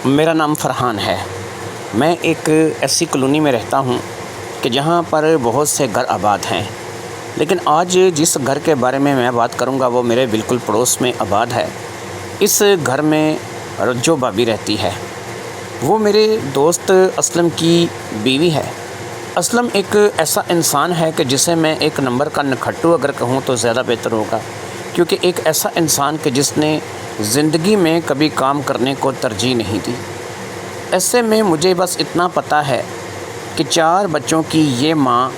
میرا نام فرحان ہے۔ میں ایک ایسی کالونی میں رہتا ہوں کہ جہاں پر بہت سے گھر آباد ہیں، لیکن آج جس گھر کے بارے میں بات کروں گا وہ میرے بالکل پڑوس میں آباد ہے۔ اس گھر میں رجو بھابی رہتی ہے۔ وہ میرے دوست اسلم کی بیوی ہے۔ اسلم ایک ایسا انسان ہے کہ جسے میں ایک نمبر کا نکھٹو اگر کہوں تو زیادہ بہتر ہوگا، کیونکہ ایک ایسا انسان کہ جس نے زندگی میں کبھی کام کرنے کو ترجیح نہیں دی۔ ایسے میں مجھے بس اتنا پتہ ہے کہ 4 بچوں کی یہ ماں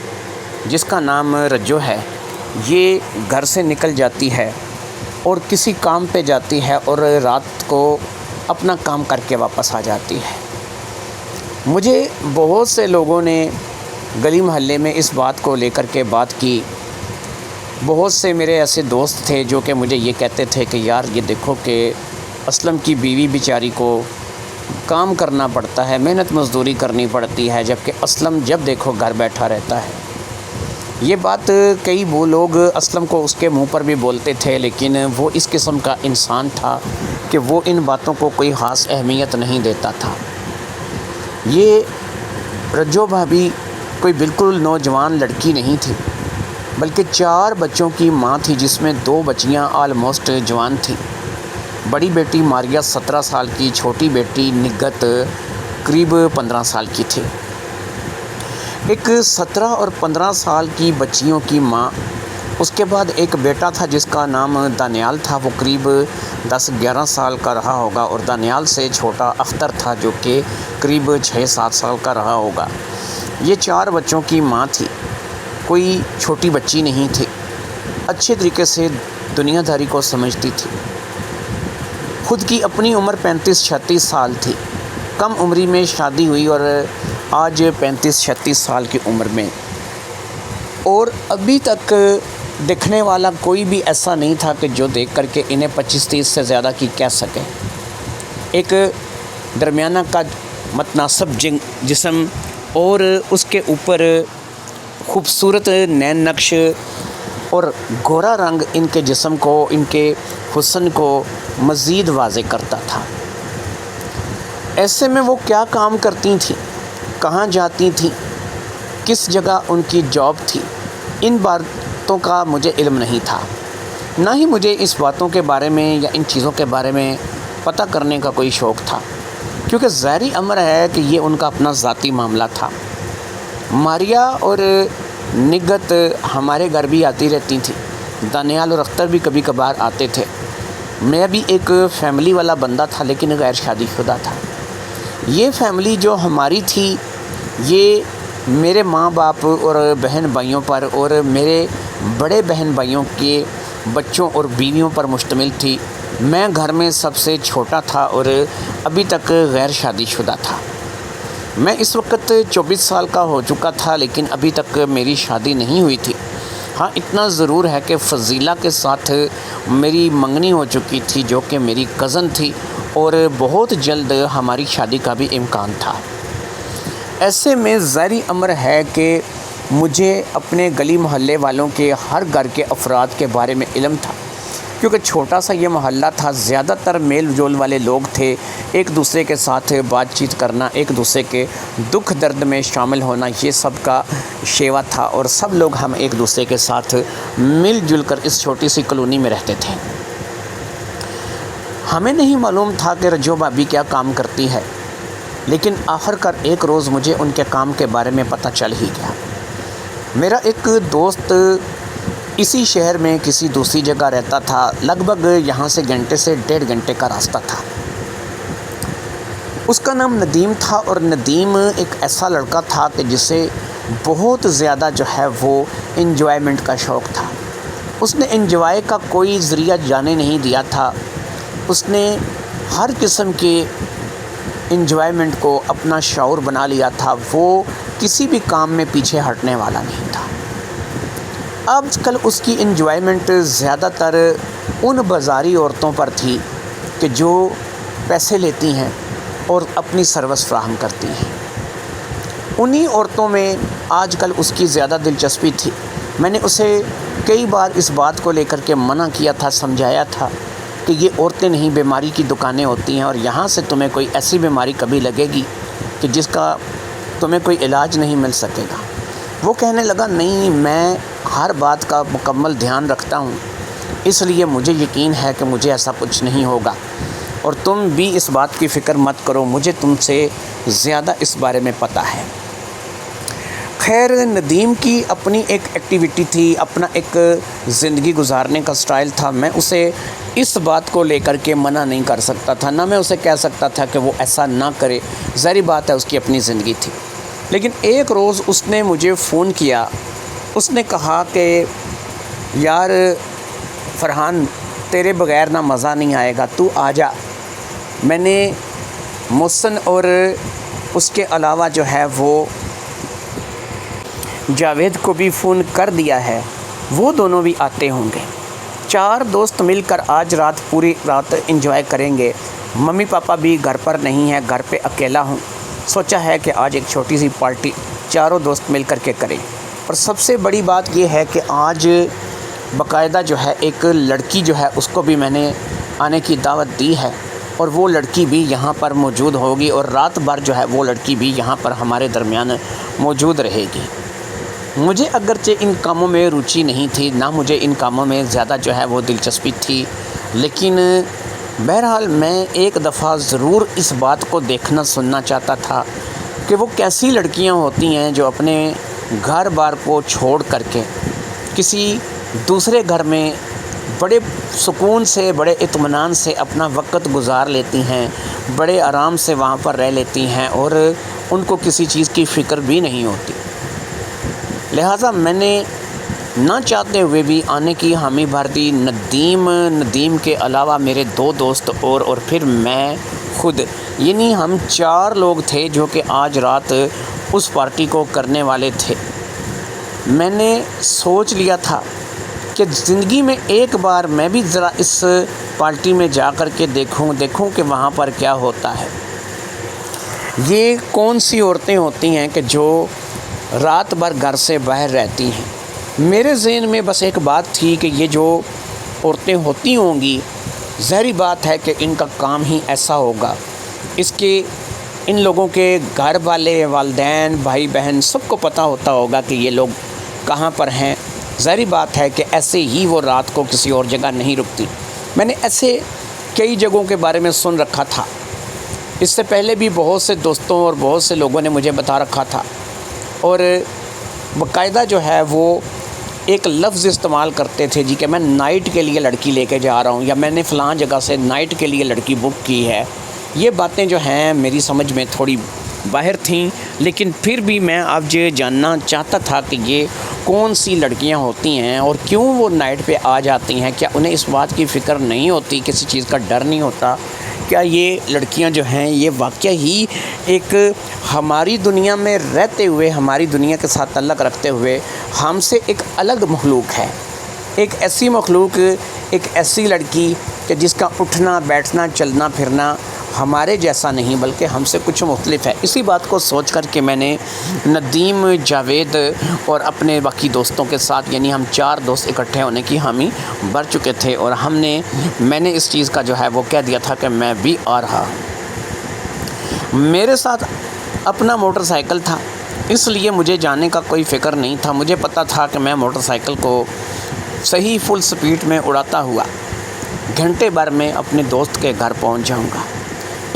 جس کا نام رجو ہے، یہ گھر سے نکل جاتی ہے اور کسی کام پہ جاتی ہے اور رات کو اپنا کام کر کے واپس آ جاتی ہے۔ مجھے بہت سے لوگوں نے گلی محلے میں اس بات کو لے کر کے بات کی۔ بہت سے میرے ایسے دوست تھے جو کہ مجھے یہ کہتے تھے کہ یار یہ دیکھو کہ اسلم کی بیوی بیچاری کو کام کرنا پڑتا ہے، محنت مزدوری کرنی پڑتی ہے، جبکہ اسلم جب دیکھو گھر بیٹھا رہتا ہے۔ یہ بات کئی وہ لوگ اسلم کو اس کے منہ پر بھی بولتے تھے، لیکن وہ اس قسم کا انسان تھا کہ وہ ان باتوں کو کوئی خاص اہمیت نہیں دیتا تھا۔ یہ رجو بھابی کوئی بالکل نوجوان لڑکی نہیں تھی، بلکہ 4 بچوں کی ماں تھی، جس میں 2 بچیاں آلموسٹ جوان تھیں۔ بڑی بیٹی ماریہ 17 سال کی، چھوٹی بیٹی نگت قریب 15 سال کی تھی۔ ایک 17 اور 15 سال کی بچیوں کی ماں، اس کے بعد ایک بیٹا تھا جس کا نام دانیال تھا، وہ قریب 10-11 سال کا رہا ہوگا، اور دانیال سے چھوٹا اختر تھا جو کہ قریب 6-7 سال کا رہا ہوگا۔ یہ 4 بچوں کی ماں تھی، کوئی چھوٹی بچی نہیں تھی، اچھے طریقے سے دنیا داری کو سمجھتی تھی۔ خود کی اپنی عمر 35-36 سال تھی، کم عمری میں شادی ہوئی اور آج 35-36 سال کی عمر میں، اور ابھی تک دیکھنے والا کوئی بھی ایسا نہیں تھا کہ جو دیکھ کر کے انہیں 25-30 سے زیادہ کی کہہ سکے۔ ایک درمیانہ کا متناسب جسم اور اس کے اوپر خوبصورت نین نقش اور گورا رنگ ان کے جسم کو، ان کے حسن کو مزید واضح کرتا تھا۔ ایسے میں وہ کیا کام کرتی تھیں، کہاں جاتی تھیں، کس جگہ ان کی جاب تھی، ان باتوں کا مجھے علم نہیں تھا، نہ ہی مجھے اس باتوں کے بارے میں یا ان چیزوں کے بارے میں پتہ کرنے کا کوئی شوق تھا، کیونکہ ظاہری امر ہے کہ یہ ان کا اپنا ذاتی معاملہ تھا۔ ماریہ اور نگت ہمارے گھر بھی آتی رہتی تھیں، دانیال اور اختر بھی کبھی کبھار آتے تھے۔ میں بھی ایک فیملی والا بندہ تھا، لیکن غیر شادی شدہ تھا۔ یہ فیملی جو ہماری تھی، یہ میرے ماں باپ اور بہن بھائیوں پر اور میرے بڑے بہن بھائیوں کے بچوں اور بیویوں پر مشتمل تھی۔ میں گھر میں سب سے چھوٹا تھا اور ابھی تک غیر شادی شدہ تھا۔ میں اس وقت 24 سال کا ہو چکا تھا، لیکن ابھی تک میری شادی نہیں ہوئی تھی۔ ہاں اتنا ضرور ہے کہ فضیلہ کے ساتھ میری منگنی ہو چکی تھی، جو کہ میری کزن تھی، اور بہت جلد ہماری شادی کا بھی امکان تھا۔ ایسے میں ظاہری امر ہے کہ مجھے اپنے گلی محلے والوں کے ہر گھر کے افراد کے بارے میں علم تھا، کیونکہ چھوٹا سا یہ محلہ تھا، زیادہ تر میل جول والے لوگ تھے، ایک دوسرے کے ساتھ بات چیت کرنا، ایک دوسرے کے دکھ درد میں شامل ہونا، یہ سب کا شیوا تھا، اور سب لوگ ہم ایک دوسرے کے ساتھ مل جل کر اس چھوٹی سی کالونی میں رہتے تھے۔ ہمیں نہیں معلوم تھا کہ رجو بھابی کیا کام کرتی ہے، لیکن آخر کار ایک روز مجھے ان کے کام کے بارے میں پتہ چل ہی گیا۔ میرا ایک دوست اسی شہر میں کسی دوسری جگہ رہتا تھا، لگ بھگ یہاں سے گھنٹے سے 1.5 گھنٹے کا راستہ تھا۔ اس کا نام ندیم تھا، اور ندیم ایک ایسا لڑکا تھا کہ جسے بہت زیادہ جو ہے وہ انجوائمنٹ کا شوق تھا۔ اس نے انجوائے کا کوئی ذریعہ جانے نہیں دیا تھا۔ اس نے ہر قسم کے انجوائمنٹ کو اپنا شعور بنا لیا تھا، وہ کسی بھی کام میں پیچھے ہٹنے والا نہیں تھا۔ آج کل اس کی انجوائمنٹ زیادہ تر ان بازاری عورتوں پر تھی کہ جو پیسے لیتی ہیں اور اپنی سروس فراہم کرتی ہیں۔ انہی عورتوں میں آج کل اس کی زیادہ دلچسپی تھی۔ میں نے اسے کئی بار اس بات کو لے کر کے منع کیا تھا، سمجھایا تھا کہ یہ عورتیں نہیں بیماری کی دکانیں ہوتی ہیں اور یہاں سے تمہیں کوئی ایسی بیماری کبھی لگے گی کہ جس کا تمہیں کوئی علاج نہیں مل سکے گا۔ وہ کہنے لگا نہیں، میں ہر بات کا مکمل دھیان رکھتا ہوں، اس لیے مجھے یقین ہے کہ مجھے ایسا کچھ نہیں ہوگا، اور تم بھی اس بات کی فکر مت کرو، مجھے تم سے زیادہ اس بارے میں پتہ ہے۔ خیر، ندیم کی اپنی ایک ایکٹیویٹی تھی، اپنا ایک زندگی گزارنے کا سٹائل تھا۔ میں اسے اس بات کو لے کر کے منع نہیں کر سکتا تھا، نہ میں اسے کہہ سکتا تھا کہ وہ ایسا نہ کرے، ظاہری بات ہے اس کی اپنی زندگی تھی۔ لیکن ایک روز اس نے مجھے فون کیا، اس نے کہا کہ یار فرحان، تیرے بغیر نہ مزہ نہیں آئے گا، تو آ جا۔ میں نے محسن اور اس کے علاوہ جو ہے وہ جاوید کو بھی فون کر دیا ہے، وہ دونوں بھی آتے ہوں گے۔ 4 دوست مل کر آج رات پوری رات انجوائے کریں گے۔ ممی پاپا بھی گھر پر نہیں ہیں، گھر پہ اکیلا ہوں، سوچا ہے کہ آج ایک چھوٹی سی پارٹی چاروں دوست مل کر کے کریں۔ اور سب سے بڑی بات یہ ہے کہ آج باقاعدہ جو ہے ایک لڑکی جو ہے اس کو بھی میں نے آنے کی دعوت دی ہے، اور وہ لڑکی بھی یہاں پر موجود ہوگی، اور رات بھر جو ہے وہ لڑکی بھی یہاں پر ہمارے درمیان موجود رہے گی۔ مجھے اگرچہ ان کاموں میں روچی نہیں تھی، نہ مجھے ان کاموں میں زیادہ جو ہے وہ دلچسپی تھی، لیکن بہرحال میں ایک دفعہ ضرور اس بات کو دیکھنا سننا چاہتا تھا کہ وہ کیسی لڑکیاں ہوتی ہیں جو اپنے گھر بار کو چھوڑ کر کے کسی دوسرے گھر میں بڑے سکون سے، بڑے اطمینان سے اپنا وقت گزار لیتی ہیں، بڑے آرام سے وہاں پر رہ لیتی ہیں، اور ان کو کسی چیز کی فکر بھی نہیں ہوتی۔ لہٰذا میں نے نہ چاہتے ہوئے بھی آنے کی حامی بھر دی۔ ندیم کے علاوہ میرے 2 دوست اور پھر میں خود، یعنی ہم 4 لوگ تھے جو کہ آج رات اس پارٹی کو کرنے والے تھے۔ میں نے سوچ لیا تھا کہ زندگی میں ایک بار میں بھی ذرا اس پارٹی میں جا کر کے دیکھوں کہ وہاں پر کیا ہوتا ہے۔ یہ کون سی عورتیں ہوتی ہیں کہ جو رات بھر گھر سے باہر رہتی ہیں۔ میرے ذہن میں بس ایک بات تھی کہ یہ جو عورتیں ہوتی ہوں گی، ظاہری بات ہے کہ ان کا کام ہی ایسا ہوگا، اس کے ان لوگوں کے گھر والے، والدین، بھائی بہن سب کو پتہ ہوتا ہوگا کہ یہ لوگ کہاں پر ہیں۔ ظاہری بات ہے کہ ایسے ہی وہ رات کو کسی اور جگہ نہیں رکتی۔ میں نے ایسے کئی جگہوں کے بارے میں سن رکھا تھا، اس سے پہلے بھی بہت سے دوستوں اور بہت سے لوگوں نے مجھے بتا رکھا تھا، اور باقاعدہ جو ہے وہ ایک لفظ استعمال کرتے تھے جی کہ میں نائٹ کے لیے لڑکی لے کے جا رہا ہوں، یا میں نے فلاں جگہ سے نائٹ کے لیے لڑکی بک کی ہے۔ یہ باتیں جو ہیں میری سمجھ میں تھوڑی باہر تھیں، لیکن پھر بھی میں اب یہ جاننا چاہتا تھا کہ یہ کون سی لڑکیاں ہوتی ہیں اور کیوں وہ نائٹ پہ آ جاتی ہیں۔ کیا انہیں اس بات کی فکر نہیں ہوتی، کسی چیز کا ڈر نہیں ہوتا؟ کیا یہ لڑکیاں جو ہیں یہ واقعہ ہی ایک ہماری دنیا میں رہتے ہوئے، ہماری دنیا کے ساتھ تعلق رکھتے ہوئے ہم سے ایک الگ مخلوق ہے، ایک ایسی مخلوق، ایک ایسی لڑکی کہ جس کا اٹھنا بیٹھنا چلنا پھرنا ہمارے جیسا نہیں بلکہ ہم سے کچھ مختلف ہے؟ اسی بات کو سوچ کر کے میں نے ندیم، جاوید اور اپنے باقی دوستوں کے ساتھ، یعنی ہم 4 دوست اکٹھے ہونے کی حامی بھر چکے تھے، اور میں نے اس چیز کا جو ہے وہ کہہ دیا تھا کہ میں بھی آ رہا ہوں۔ میرے ساتھ اپنا موٹر سائیکل تھا، اس لیے مجھے جانے کا کوئی فکر نہیں تھا۔ مجھے پتہ تھا کہ میں موٹر سائیکل کو صحیح فل سپیڈ میں اڑاتا ہوا گھنٹے بھر میں اپنے دوست کے گھر پہنچ جاؤں گا۔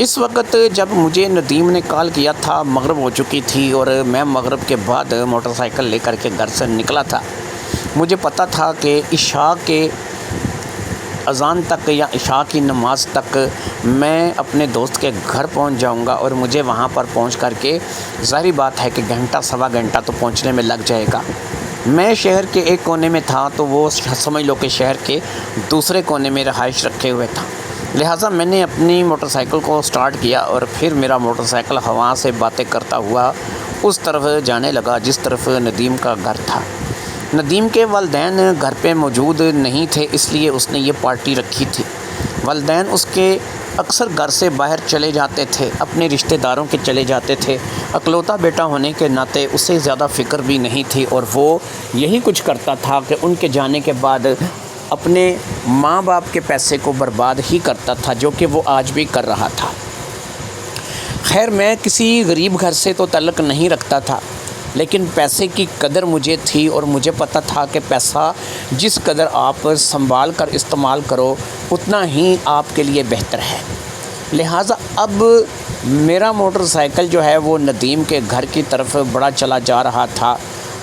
اس وقت جب مجھے ندیم نے کال کیا تھا، مغرب ہو چکی تھی، اور میں مغرب کے بعد موٹر سائیکل لے کر کے گھر سے نکلا تھا۔ مجھے پتہ تھا کہ عشاء کے اذان تک یا عشاء کی نماز تک میں اپنے دوست کے گھر پہنچ جاؤں گا، اور مجھے وہاں پر پہنچ کر کے ظاہری بات ہے کہ گھنٹہ سوا گھنٹہ تو پہنچنے میں لگ جائے گا۔ میں شہر کے ایک کونے میں تھا تو وہ سمجھ لو کہ شہر کے دوسرے کونے میں رہائش رکھے ہوئے تھا۔ لہٰذا میں نے اپنی موٹر سائیکل کو سٹارٹ کیا، اور پھر میرا موٹر سائیکل ہوا سے باتیں کرتا ہوا اس طرف جانے لگا جس طرف ندیم کا گھر تھا۔ ندیم کے والدین گھر پہ موجود نہیں تھے، اس لیے اس نے یہ پارٹی رکھی تھی۔ والدین اس کے اکثر گھر سے باہر چلے جاتے تھے، اپنے رشتہ داروں کے چلے جاتے تھے۔ اکلوتا بیٹا ہونے کے ناطے اسے زیادہ فکر بھی نہیں تھی، اور وہ یہی کچھ کرتا تھا کہ ان کے جانے کے بعد اپنے ماں باپ کے پیسے کو برباد ہی کرتا تھا، جو کہ وہ آج بھی کر رہا تھا۔ خیر، میں کسی غریب گھر سے تو تعلق نہیں رکھتا تھا، لیکن پیسے کی قدر مجھے تھی اور مجھے پتہ تھا کہ پیسہ جس قدر آپ سنبھال کر استعمال کرو اتنا ہی آپ کے لیے بہتر ہے۔ لہٰذا اب میرا موٹر سائیکل جو ہے وہ ندیم کے گھر کی طرف بڑھا چلا جا رہا تھا،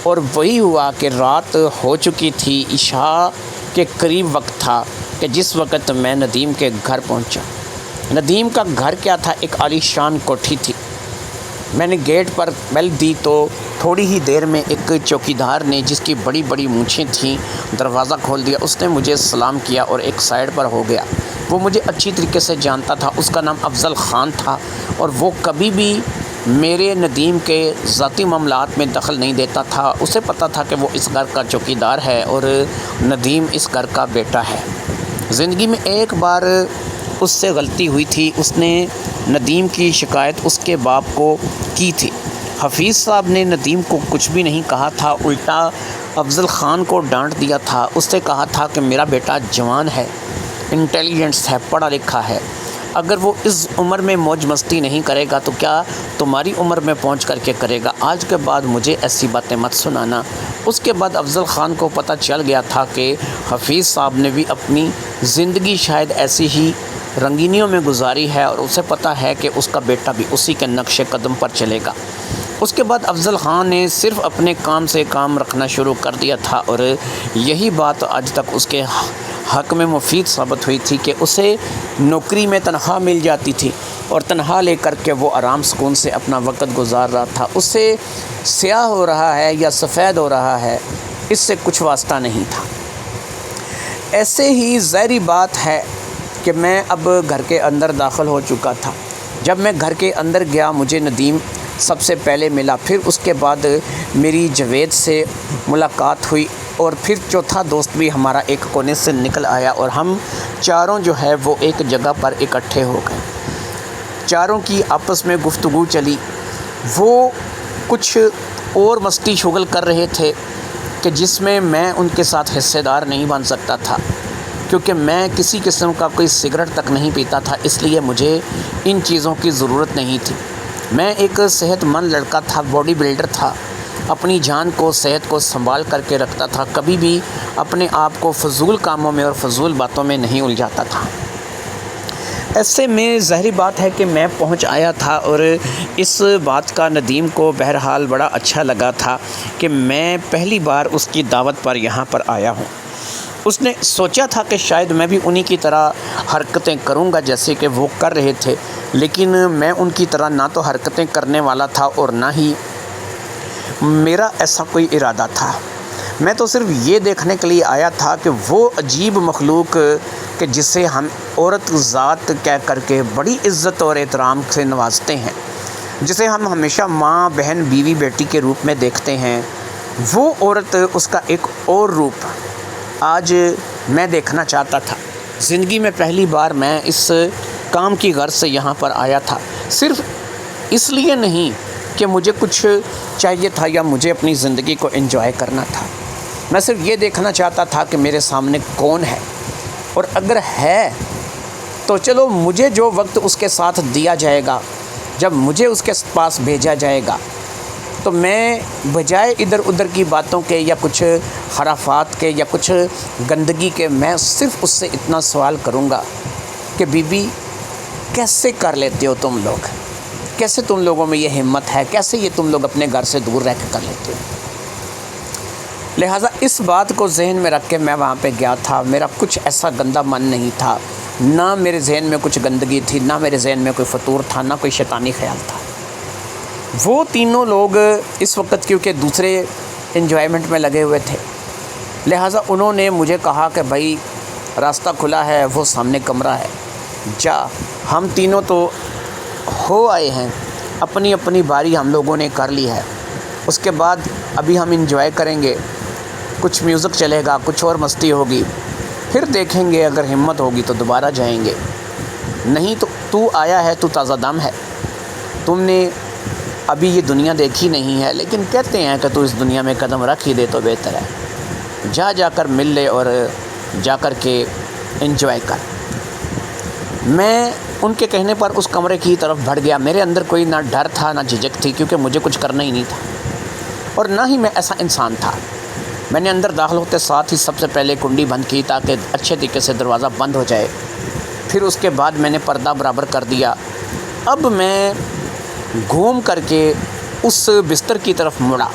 اور وہی ہوا کہ رات ہو چکی تھی، عشاء کے قریب وقت تھا کہ جس وقت میں ندیم کے گھر پہنچا۔ ندیم کا گھر کیا تھا، ایک عالی شان کوٹھی تھی۔ میں نے گیٹ پر بیل دی تو تھوڑی ہی دیر میں ایک چوکیدار نے، جس کی بڑی بڑی مونچھیں تھیں، دروازہ کھول دیا۔ اس نے مجھے سلام کیا اور ایک سائڈ پر ہو گیا۔ وہ مجھے اچھی طریقے سے جانتا تھا، اس کا نام افضل خان تھا، اور وہ کبھی بھی میرے ندیم کے ذاتی معاملات میں دخل نہیں دیتا تھا۔ اسے پتہ تھا کہ وہ اس گھر کا چوکیدار ہے اور ندیم اس گھر کا بیٹا ہے۔ زندگی میں ایک بار اس سے غلطی ہوئی تھی، اس نے ندیم کی شکایت اس کے باپ کو کی تھی۔ حفیظ صاحب نے ندیم کو کچھ بھی نہیں کہا تھا، الٹا افضل خان کو ڈانٹ دیا تھا۔ اس سے کہا تھا کہ میرا بیٹا جوان ہے، انٹیلیجنس ہے، پڑھا لکھا ہے، اگر وہ اس عمر میں موج مستی نہیں کرے گا تو کیا تمہاری عمر میں پہنچ کر کے کرے گا؟ آج کے بعد مجھے ایسی باتیں مت سنانا۔ اس کے بعد افضل خان کو پتہ چل گیا تھا کہ حفیظ صاحب نے بھی اپنی زندگی شاید ایسی ہی رنگینیوں میں گزاری ہے، اور اسے پتہ ہے کہ اس کا بیٹا بھی اسی کے نقش قدم پر چلے گا۔ اس کے بعد افضل خان نے صرف اپنے کام سے کام رکھنا شروع کر دیا تھا، اور یہی بات آج تک اس کے حق میں مفید ثابت ہوئی تھی کہ اسے نوکری میں تنخواہ مل جاتی تھی، اور تنخواہ لے کر کے وہ آرام سکون سے اپنا وقت گزار رہا تھا۔ اس سے سیاہ ہو رہا ہے یا سفید ہو رہا ہے، اس سے کچھ واسطہ نہیں تھا۔ ایسے ہی ظاہری بات ہے کہ میں اب گھر کے اندر داخل ہو چکا تھا۔ جب میں گھر کے اندر گیا، مجھے ندیم سب سے پہلے ملا، پھر اس کے بعد میری جاوید سے ملاقات ہوئی، اور پھر چوتھا دوست بھی ہمارا ایک کونے سے نکل آیا، اور ہم چاروں جو ہے وہ ایک جگہ پر اکٹھے ہو گئے۔ چاروں کی آپس میں گفتگو چلی۔ وہ کچھ اور مستی شغل کر رہے تھے کہ جس میں میں ان کے ساتھ حصے دار نہیں بن سکتا تھا، کیونکہ میں کسی قسم کا کوئی سگریٹ تک نہیں پیتا تھا، اس لیے مجھے ان چیزوں کی ضرورت نہیں تھی۔ میں ایک صحت مند لڑکا تھا، باڈی بلڈر تھا، اپنی جان کو، صحت کو سنبھال کر کے رکھتا تھا، کبھی بھی اپنے آپ کو فضول کاموں میں اور فضول باتوں میں نہیں الجھاتا تھا۔ ایسے میں ظاہری بات ہے کہ میں پہنچ آیا تھا، اور اس بات کا ندیم کو بہرحال بڑا اچھا لگا تھا کہ میں پہلی بار اس کی دعوت پر یہاں پر آیا ہوں۔ اس نے سوچا تھا کہ شاید میں بھی انہی کی طرح حرکتیں کروں گا جیسے کہ وہ کر رہے تھے، لیکن میں ان کی طرح نہ تو حرکتیں کرنے والا تھا اور نہ ہی میرا ایسا کوئی ارادہ تھا۔ میں تو صرف یہ دیکھنے کے لیے آیا تھا کہ وہ عجیب مخلوق کہ جسے ہم عورت ذات کہہ کر کے بڑی عزت اور احترام سے نوازتے ہیں، جسے ہم ہمیشہ ماں، بہن، بیوی، بیٹی کے روپ میں دیکھتے ہیں، وہ عورت، اس کا ایک اور روپ آج میں دیکھنا چاہتا تھا۔ زندگی میں پہلی بار میں اس کام کی غرض سے یہاں پر آیا تھا، صرف اس لیے نہیں کہ مجھے کچھ چاہیے تھا یا مجھے اپنی زندگی کو انجوائے کرنا تھا۔ میں صرف یہ دیکھنا چاہتا تھا کہ میرے سامنے کون ہے، اور اگر ہے تو چلو مجھے جو وقت اس کے ساتھ دیا جائے گا، جب مجھے اس کے پاس بھیجا جائے گا، تو میں بجائے ادھر ادھر کی باتوں کے یا کچھ خرافات کے یا کچھ گندگی کے، میں صرف اس سے اتنا سوال کروں گا کہ بی بی کیسے کر لیتے ہو تم لوگ، کیسے تم لوگوں میں یہ ہمت ہے، کیسے یہ تم لوگ اپنے گھر سے دور رہ کے کر لیتے ہو۔ لہٰذا اس بات کو ذہن میں رکھ کے میں وہاں پہ گیا تھا۔ میرا کچھ ایسا گندا من نہیں تھا، نہ میرے ذہن میں کچھ گندگی تھی، نہ میرے ذہن میں کوئی فطور تھا، نہ کوئی شیطانی خیال تھا۔ وہ تینوں لوگ اس وقت کیونکہ دوسرے انجوائمنٹ میں لگے ہوئے تھے، لہٰذا انہوں نے مجھے کہا کہ بھائی راستہ کھلا ہے، وہ سامنے کمرہ ہے، جا۔ ہم تینوں تو ہو آئے ہیں، اپنی اپنی باری ہم لوگوں نے کر لی ہے، اس کے بعد ابھی ہم انجوائے کریں گے، کچھ میوزک چلے گا، کچھ اور مستی ہوگی، پھر دیکھیں گے، اگر ہمت ہوگی تو دوبارہ جائیں گے، نہیں تو آیا ہے، تو تازہ دم ہے، تم نے ابھی یہ دنیا دیکھی نہیں ہے، لیکن کہتے ہیں کہ تو اس دنیا میں قدم رکھ ہی دے تو بہتر ہے، جا کر مل لے اور جا کر کے انجوائے کر۔ میں ان کے کہنے پر اس کمرے کی طرف بڑھ گیا۔ میرے اندر کوئی نہ ڈر تھا نہ جھجک تھی، کیونکہ مجھے کچھ کرنا ہی نہیں تھا اور نہ ہی میں ایسا انسان تھا۔ میں نے اندر داخل ہوتے ساتھ ہی سب سے پہلے کنڈی بند کی تاکہ اچھے طریقے سے دروازہ بند ہو جائے۔ پھر اس کے بعد میں نے پردہ برابر کر دیا۔ اب میں گھوم کر کے اس بستر کی طرف مڑا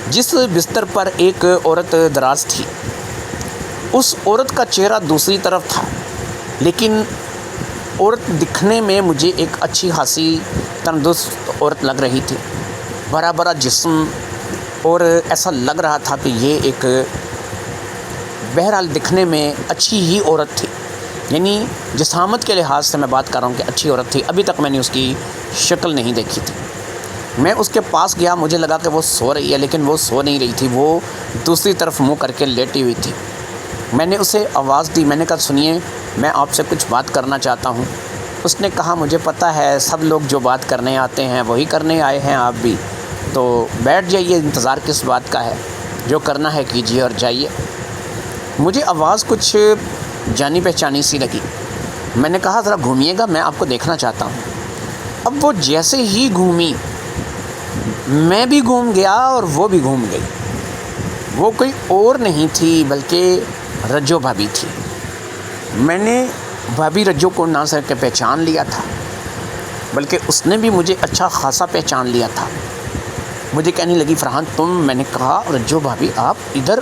جس بستر پر ایک عورت دراز تھی۔ اس عورت کا چہرہ دوسری طرف تھا، لیکن عورت دکھنے میں مجھے ایک اچھی خاصی تندرست عورت لگ رہی تھی، بڑا بڑا جسم، اور ایسا لگ رہا تھا کہ یہ ایک بہرحال دکھنے میں اچھی ہی عورت تھی، یعنی جسامت کے لحاظ سے میں بات کر رہا ہوں کہ اچھی عورت تھی۔ ابھی تک میں نے اس کی شکل نہیں دیکھی تھی۔ میں اس کے پاس گیا، مجھے لگا کہ وہ سو رہی ہے، لیکن وہ سو نہیں رہی تھی، وہ دوسری طرف منہ کر کے لیٹی ہوئی تھی۔ میں نے اسے آواز دی، میں نے کہا سنیے، میں آپ سے کچھ بات کرنا چاہتا ہوں۔ اس نے کہا مجھے پتہ ہے سب لوگ جو بات کرنے آتے ہیں وہی کرنے آئے ہیں، آپ بھی تو بیٹھ جائیے، انتظار کس بات کا ہے، جو کرنا ہے کیجیے اور جائیے۔ مجھے آواز کچھ جانی پہچانی سی لگی۔ میں نے کہا ذرا گھومیے گا، میں آپ کو دیکھنا چاہتا ہوں۔ اب وہ جیسے ہی گھومی، میں بھی گھوم گیا اور وہ بھی گھوم گئی۔ وہ کوئی اور نہیں تھی بلکہ رجو بھابی تھی۔ میں نے بھابی رجو کو نہ صرف کہ پہچان لیا تھا، بلکہ اس نے بھی مجھے اچھا خاصا پہچان لیا تھا۔ مجھے کہنے لگی فرحان تم، میں نے کہا رجو بھابی آپ ادھر،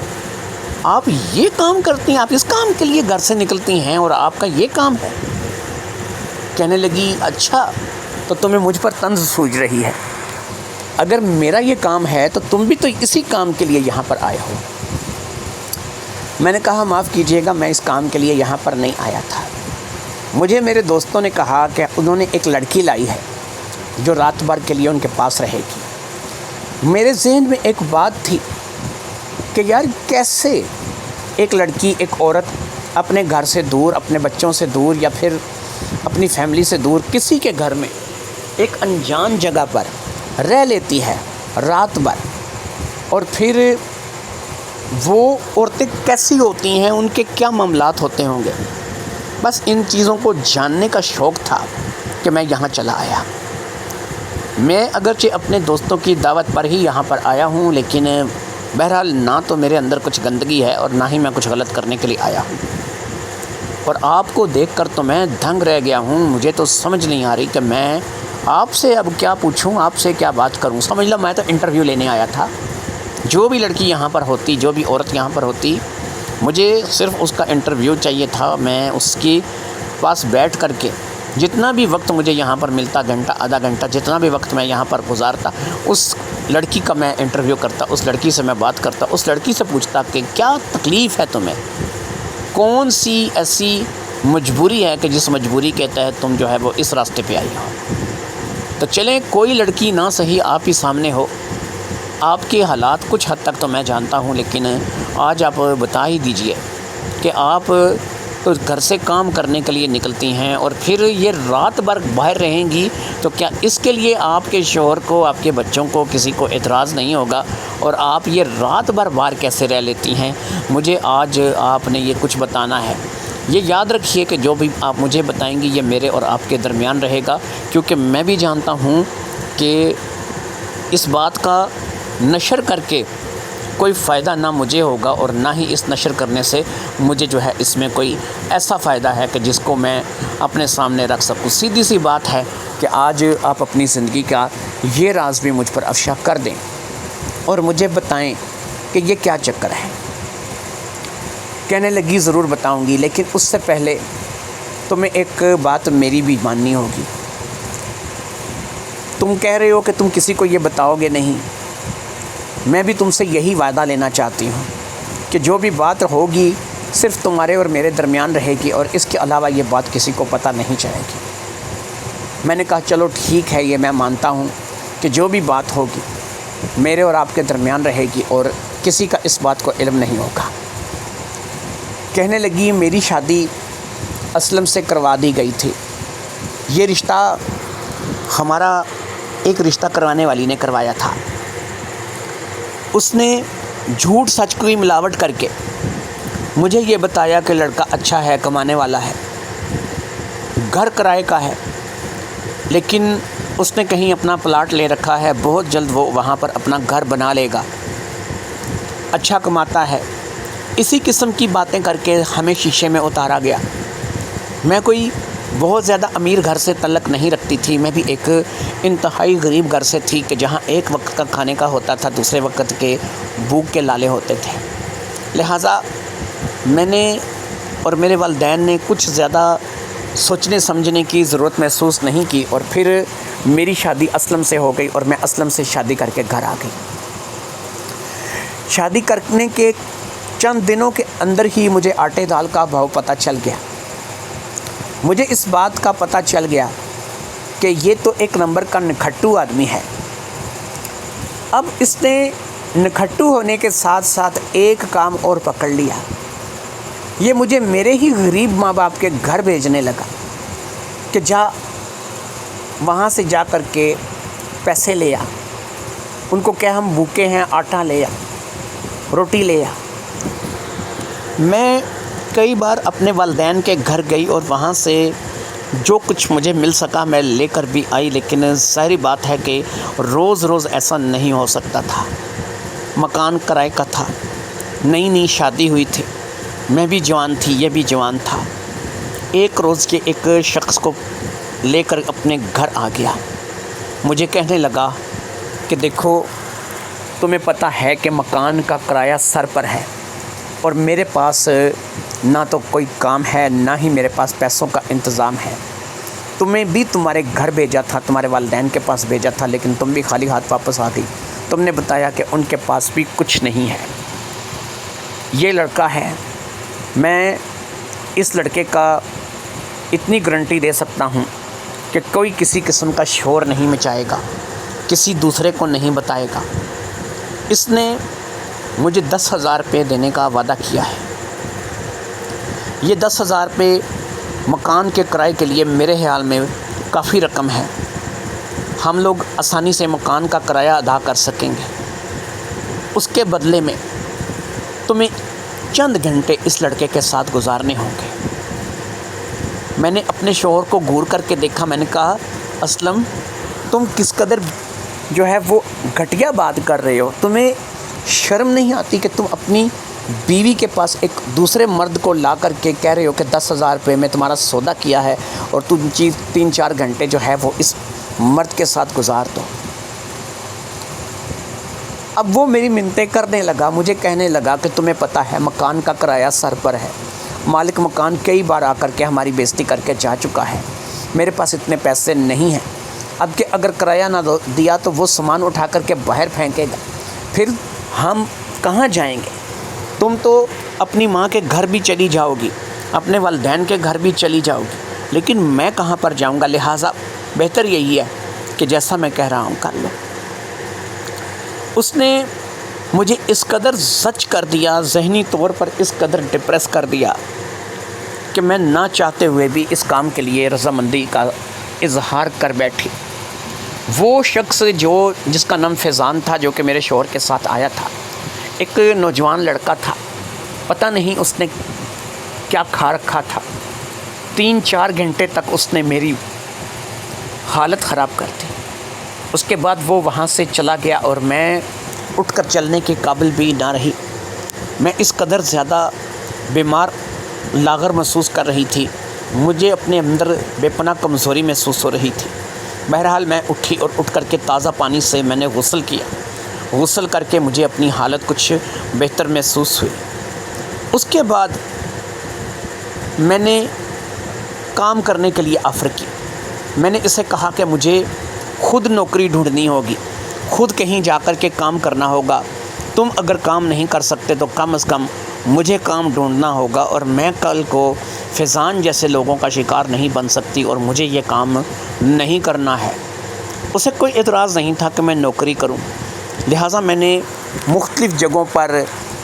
آپ یہ کام کرتی ہیں، آپ اس کام کے لیے گھر سے نکلتی ہیں اور آپ کا یہ کام ہے؟ کہنے لگی اچھا تو تمہیں مجھ پر طنز سوچ رہی ہے، اگر میرا یہ کام ہے تو تم بھی تو اسی کام کے لیے یہاں پر آئے ہو۔ میں نے کہا معاف کیجیے گا، میں اس کام کے لیے یہاں پر نہیں آیا تھا۔ مجھے میرے دوستوں نے کہا کہ انہوں نے ایک لڑکی لائی ہے جو رات بھر کے لیے ان کے پاس رہے گی۔ میرے ذہن میں ایک بات تھی کہ یار کیسے ایک لڑکی، ایک عورت اپنے گھر سے دور، اپنے بچوں سے دور یا پھر اپنی فیملی سے دور کسی کے گھر میں ایک انجان جگہ پر رہ لیتی ہے رات بھر، اور پھر وہ عورتیں کیسی ہوتی ہیں، ان کے کیا معاملات ہوتے ہوں گے۔ بس ان چیزوں کو جاننے کا شوق تھا کہ میں یہاں چلا آیا۔ میں اگرچہ اپنے دوستوں کی دعوت پر ہی یہاں پر آیا ہوں، لیکن بہرحال نہ تو میرے اندر کچھ گندگی ہے اور نہ ہی میں کچھ غلط کرنے کے لیے آیا ہوں۔ اور آپ کو دیکھ کر تو میں دنگ رہ گیا ہوں، مجھے تو سمجھ نہیں آ رہی کہ میں آپ سے اب کیا پوچھوں، آپ سے کیا بات کروں۔ سمجھ لو میں تو انٹرویو لینے آیا تھا۔ جو بھی لڑکی یہاں پر ہوتی، جو بھی عورت یہاں پر ہوتی، مجھے صرف اس کا انٹرویو چاہیے تھا۔ میں اس کے پاس بیٹھ کر کے جتنا بھی وقت مجھے یہاں پر ملتا، گھنٹہ آدھا گھنٹہ، جتنا بھی وقت میں یہاں پر گزارتا، اس لڑکی کا میں انٹرویو کرتا، اس لڑکی سے میں بات کرتا، اس لڑکی سے پوچھتا کہ کیا تکلیف ہے تمہیں، کون سی ایسی مجبوری ہے کہ جس مجبوری کے تحت تم جو ہے وہ اس راستے پہ آئی ہو۔ تو چلیں کوئی لڑکی نہ صحیح آپ ہی سامنے ہو، آپ کے حالات کچھ حد تک تو میں جانتا ہوں، لیکن آج آپ بتا ہی دیجئے کہ آپ تو گھر سے کام کرنے کے لیے نکلتی ہیں اور پھر یہ رات بھر باہر رہیں گی، تو کیا اس کے لیے آپ کے شوہر کو، آپ کے بچوں کو، کسی کو اعتراض نہیں ہوگا؟ اور آپ یہ رات بھر باہر کیسے رہ لیتی ہیں؟ مجھے آج آپ نے یہ کچھ بتانا ہے۔ یہ یاد رکھیے کہ جو بھی آپ مجھے بتائیں گی یہ میرے اور آپ کے درمیان رہے گا، کیونکہ میں بھی جانتا ہوں کہ اس بات کا نشر کر کے کوئی فائدہ نہ مجھے ہوگا اور نہ ہی اس نشر کرنے سے مجھے جو ہے اس میں کوئی ایسا فائدہ ہے کہ جس کو میں اپنے سامنے رکھ سکوں۔ سیدھی سی بات ہے کہ آج آپ اپنی زندگی کا یہ راز بھی مجھ پر افشا کر دیں اور مجھے بتائیں کہ یہ کیا چکر ہے۔ کہنے لگی ضرور بتاؤں گی، لیکن اس سے پہلے تمہیں ایک بات میری بھی ماننی ہوگی۔ تم کہہ رہے ہو کہ تم کسی کو یہ بتاؤ گے نہیں، میں بھی تم سے یہی وعدہ لینا چاہتی ہوں کہ جو بھی بات ہوگی صرف تمہارے اور میرے درمیان رہے گی اور اس کے علاوہ یہ بات کسی کو پتہ نہیں چلے گی۔ میں نے کہا چلو ٹھیک ہے، یہ میں مانتا ہوں کہ جو بھی بات ہوگی میرے اور آپ کے درمیان رہے گی اور کسی کا اس بات کو علم نہیں ہوگا۔ کہنے لگی میری شادی اسلم سے کروا دی گئی تھی، یہ رشتہ ہمارا ایک رشتہ کروانے والی نے کروایا تھا۔ اس نے جھوٹ سچ کی ملاوٹ کر کے مجھے یہ بتایا کہ لڑکا اچھا ہے، کمانے والا ہے، گھر کرائے کا ہے، لیکن اس نے کہیں اپنا پلاٹ لے رکھا ہے، بہت جلد وہ وہاں پر اپنا گھر بنا لے گا، اچھا کماتا ہے۔ اسی قسم کی باتیں کر کے ہمیں شیشے میں اتارا گیا۔ میں کوئی بہت زیادہ امیر گھر سے تعلق نہیں رکھتی تھی، میں بھی ایک انتہائی غریب گھر سے تھی کہ جہاں ایک وقت کا کھانے کا ہوتا تھا، دوسرے وقت کے بھوک کے لالے ہوتے تھے۔ لہٰذا میں نے اور میرے والدین نے کچھ زیادہ سوچنے سمجھنے کی ضرورت محسوس نہیں کی، اور پھر میری شادی اسلم سے ہو گئی اور میں اسلم سے شادی کر کے گھر آ گئی۔ شادی کرنے کے چند دنوں کے اندر ہی مجھے آٹے دال کا بھاؤ پتہ چل گیا۔ مجھے اس بات کا پتہ چل گیا کہ یہ تو ایک نمبر کا نکھٹو آدمی ہے۔ اب اس نے نکھٹو ہونے کے ساتھ ساتھ ایک کام اور پکڑ لیا، یہ مجھے میرے ہی غریب ماں باپ کے گھر بھیجنے لگا کہ جا وہاں سے جا کر کے پیسے لے آ، ان کو کیا ہم بھوکے ہیں، آٹا لے آ، روٹی لے آ۔ میں کئی بار اپنے والدین کے گھر گئی اور وہاں سے جو کچھ مجھے مل سکا میں لے کر بھی آئی، لیکن ظاہری بات ہے کہ روز روز ایسا نہیں ہو سکتا تھا۔ مکان کرائے کا تھا، نئی نئی شادی ہوئی تھی، میں بھی جوان تھی، یہ بھی جوان تھا۔ ایک روز کے ایک شخص کو لے کر اپنے گھر آ گیا، مجھے کہنے لگا کہ دیکھو تمہیں پتہ ہے کہ مکان کا کرایہ سر پر ہے، اور میرے پاس نہ تو کوئی کام ہے، نہ ہی میرے پاس پیسوں کا انتظام ہے۔ تمہیں بھی تمہارے گھر بھیجا تھا، تمہارے والدین کے پاس بھیجا تھا، لیکن تم بھی خالی ہاتھ واپس آ گئی۔ تم نے بتایا کہ ان کے پاس بھی کچھ نہیں ہے۔ یہ لڑکا ہے، میں اس لڑکے کا اتنی گارنٹی دے سکتا ہوں کہ کوئی کسی قسم کا شور نہیں مچائے گا، کسی دوسرے کو نہیں بتائے گا۔ اس نے مجھے 10,000 روپے دینے کا وعدہ کیا ہے۔ یہ 10,000 روپے مکان کے کرائے کے لیے میرے خیال میں کافی رقم ہے، ہم لوگ آسانی سے مکان کا کرایہ ادا کر سکیں گے۔ اس کے بدلے میں تمہیں چند گھنٹے اس لڑکے کے ساتھ گزارنے ہوں گے۔ میں نے اپنے شوہر کو گور کر کے دیکھا، میں نے کہا اسلم تم کس قدر جو ہے وہ گھٹیا بات کر رہے ہو، تمہیں شرم نہیں آتی کہ تم اپنی بیوی کے پاس ایک دوسرے مرد کو لا کر کے کہہ رہے ہو کہ 10,000 روپے میں تمہارا سودا کیا ہے اور تم 3-4 گھنٹے جو ہے وہ اس مرد کے ساتھ گزار دو۔ اب وہ میری منتیں کرنے لگا، مجھے کہنے لگا کہ تمہیں پتہ ہے مکان کا کرایہ سر پر ہے، مالک مکان کئی بار آ کر کے ہماری بے عزتی کر کے جا چکا ہے، میرے پاس اتنے پیسے نہیں ہیں، اب کہ اگر کرایہ نہ دیا تو وہ سامان اٹھا کر کے باہر پھینکے گا، پھر ہم کہاں جائیں گے؟ تم تو اپنی ماں کے گھر بھی چلی جاؤ گی، اپنے والدین کے گھر بھی چلی جاؤ گی، لیکن میں کہاں پر جاؤں گا؟ لہٰذا بہتر یہی ہے کہ جیسا میں کہہ رہا ہوں کر لو۔ اس نے مجھے اس قدر زچ کر دیا، ذہنی طور پر اس قدر ڈپریس کر دیا کہ میں نہ چاہتے ہوئے بھی اس کام کے لیے رضامندی کا اظہار کر بیٹھی۔ وہ شخص جس کا نام فیضان تھا، جو کہ میرے شوہر کے ساتھ آیا تھا، ایک نوجوان لڑکا تھا، پتہ نہیں اس نے کیا کھا رکھا تھا، 3-4 گھنٹے تک اس نے میری حالت خراب کر دی۔ اس کے بعد وہ وہاں سے چلا گیا اور میں اٹھ کر چلنے کے قابل بھی نہ رہی۔ میں اس قدر زیادہ بیمار لاغر محسوس کر رہی تھی، مجھے اپنے اندر بے پناہ کمزوری محسوس ہو رہی تھی۔ بہرحال میں اٹھی اور اٹھ کر کے تازہ پانی سے میں نے غسل کیا، غسل کر کے مجھے اپنی حالت کچھ بہتر محسوس ہوئی۔ اس کے بعد میں نے کام کرنے کے لیے آفر کی۔ میں نے اسے کہا کہ مجھے خود نوکری ڈھونڈنی ہوگی، خود کہیں جا کر کے کام کرنا ہوگا، تم اگر کام نہیں کر سکتے تو کم از کم مجھے کام ڈھونڈنا ہوگا، اور میں کل کو فیضان جیسے لوگوں کا شکار نہیں بن سکتی، اور مجھے یہ کام نہیں کرنا ہے۔ اسے کوئی اعتراض نہیں تھا کہ میں نوکری کروں، لہٰذا میں نے مختلف جگہوں پر،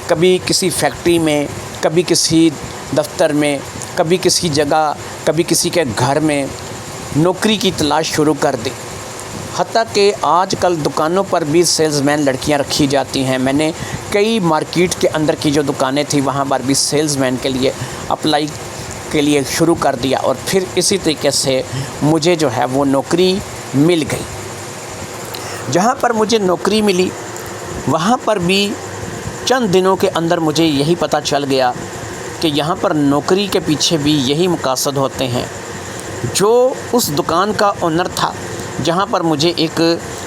کبھی کسی فیکٹری میں، کبھی کسی دفتر میں، کبھی کسی جگہ، کبھی کسی کے گھر میں نوکری کی تلاش شروع کر دی۔ حتیٰ کہ آج کل دکانوں پر بھی سیلز مین لڑکیاں رکھی جاتی ہیں۔ میں نے کئی مارکیٹ کے اندر کی جو دکانیں تھیں وہاں پر بھی سیلز مین کے لیے اپلائی کے لیے شروع کر دیا، اور پھر اسی طریقے سے مجھے جو ہے وہ نوکری مل گئی۔ جہاں پر مجھے نوکری ملی وہاں پر بھی چند دنوں کے اندر مجھے یہی پتہ چل گیا کہ یہاں پر نوکری کے پیچھے بھی یہی مقاصد ہوتے ہیں۔ جو اس دکان کا اونر تھا جہاں پر مجھے ایک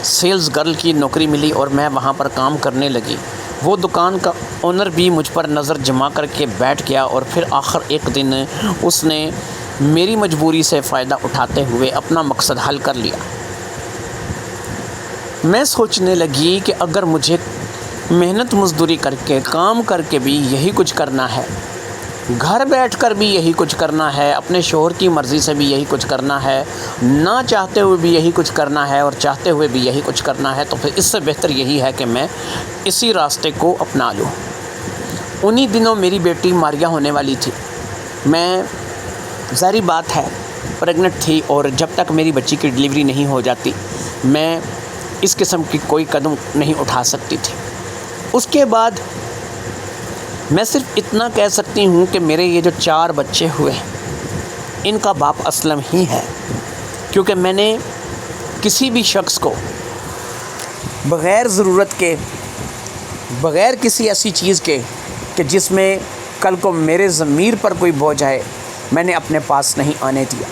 سیلز گرل کی نوکری ملی اور میں وہاں پر کام کرنے لگی، وہ دکان کا اونر بھی مجھ پر نظر جما کر کے بیٹھ گیا، اور پھر آخر ایک دن اس نے میری مجبوری سے فائدہ اٹھاتے ہوئے اپنا مقصد حل کر لیا۔ میں سوچنے لگی کہ اگر مجھے محنت مزدوری کر کے کام کر کے بھی یہی کچھ کرنا ہے، گھر بیٹھ کر بھی یہی کچھ کرنا ہے، اپنے شوہر کی مرضی سے بھی یہی کچھ کرنا ہے، نہ چاہتے ہوئے بھی یہی کچھ کرنا ہے اور چاہتے ہوئے بھی یہی کچھ کرنا ہے، تو پھر اس سے بہتر یہی ہے کہ میں اسی راستے کو اپنا لوں۔ انہی دنوں میری بیٹی ماریہ ہونے والی تھی۔ میں ظاہری بات ہے پریگننٹ تھی، اور جب تک میری بچی کی ڈلیوری نہیں ہو جاتی میں اس قسم کی کوئی قدم نہیں اٹھا سکتی تھی۔ اس کے بعد میں صرف اتنا کہہ سکتی ہوں کہ میرے یہ جو 4 بچے ہوئے ہیں ان کا باپ اسلم ہی ہے، کیونکہ میں نے کسی بھی شخص کو بغیر ضرورت کے، بغیر کسی ایسی چیز کے کہ جس میں کل کو میرے ضمیر پر کوئی بوجھ آئے، میں نے اپنے پاس نہیں آنے دیا۔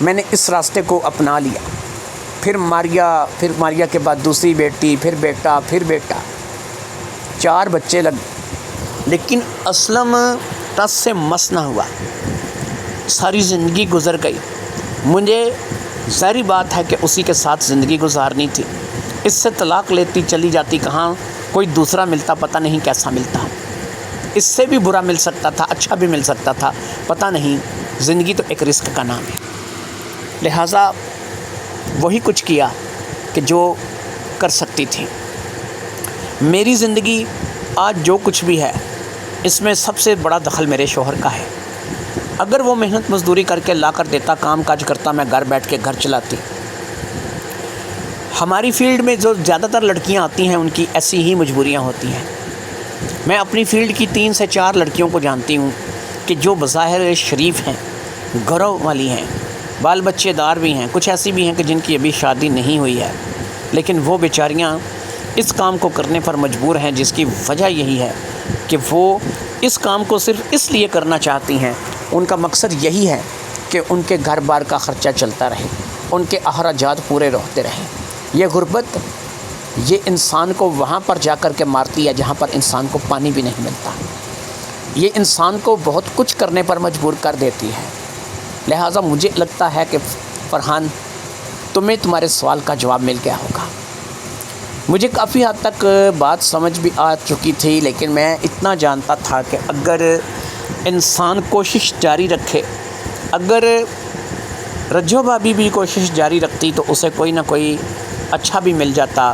میں نے اس راستے کو اپنا لیا۔ پھر ماریہ کے بعد دوسری بیٹی، پھر بیٹا، پھر بیٹا، 4 بچے لیکن اسلم ٹس سے مس نہ ہوا۔ ساری زندگی گزر گئی۔ مجھے ظاہری بات ہے کہ اسی کے ساتھ زندگی گزارنی تھی۔ اس سے طلاق لیتی چلی جاتی، کہاں کوئی دوسرا ملتا، پتہ نہیں کیسا ملتا۔ اس سے بھی برا مل سکتا تھا، اچھا بھی مل سکتا تھا، پتہ نہیں۔ زندگی تو ایک رزق کا نام ہے۔ لہٰذا وہی کچھ کیا کہ جو کر سکتی تھی۔ میری زندگی آج جو کچھ بھی ہے اس میں سب سے بڑا دخل میرے شوہر کا ہے۔ اگر وہ محنت مزدوری کر کے لا کر دیتا، کام کاج کرتا، میں گھر بیٹھ کے گھر چلاتی۔ ہماری فیلڈ میں جو زیادہ تر لڑکیاں آتی ہیں ان کی ایسی ہی مجبوریاں ہوتی ہیں۔ میں اپنی فیلڈ کی 3 سے 4 لڑکیوں کو جانتی ہوں کہ جو بظاہر شریف ہیں، گھروں والی ہیں، بال بچے دار بھی ہیں، کچھ ایسی بھی ہیں کہ جن کی ابھی شادی نہیں ہوئی ہے، لیکن وہ بیچاریاں اس کام کو کرنے پر مجبور ہیں، جس کی وجہ یہی ہے کہ وہ اس کام کو صرف اس لیے کرنا چاہتی ہیں، ان کا مقصد یہی ہے کہ ان کے گھر بار کا خرچہ چلتا رہے، ان کے اخراجات پورے ہوتے رہیں۔ یہ غربت یہ انسان کو وہاں پر جا کر کے مارتی ہے جہاں پر انسان کو پانی بھی نہیں ملتا۔ یہ انسان کو بہت کچھ کرنے پر مجبور کر دیتی ہے۔ لہٰذا مجھے لگتا ہے کہ فرحان تمہیں تمہارے سوال کا جواب مل گیا ہوگا۔ مجھے کافی حد تک بات سمجھ بھی آ چکی تھی، لیکن میں اتنا جانتا تھا کہ اگر انسان کوشش جاری رکھے، اگر رجو بھابی بھی کوشش جاری رکھتی تو اسے کوئی نہ کوئی اچھا بھی مل جاتا،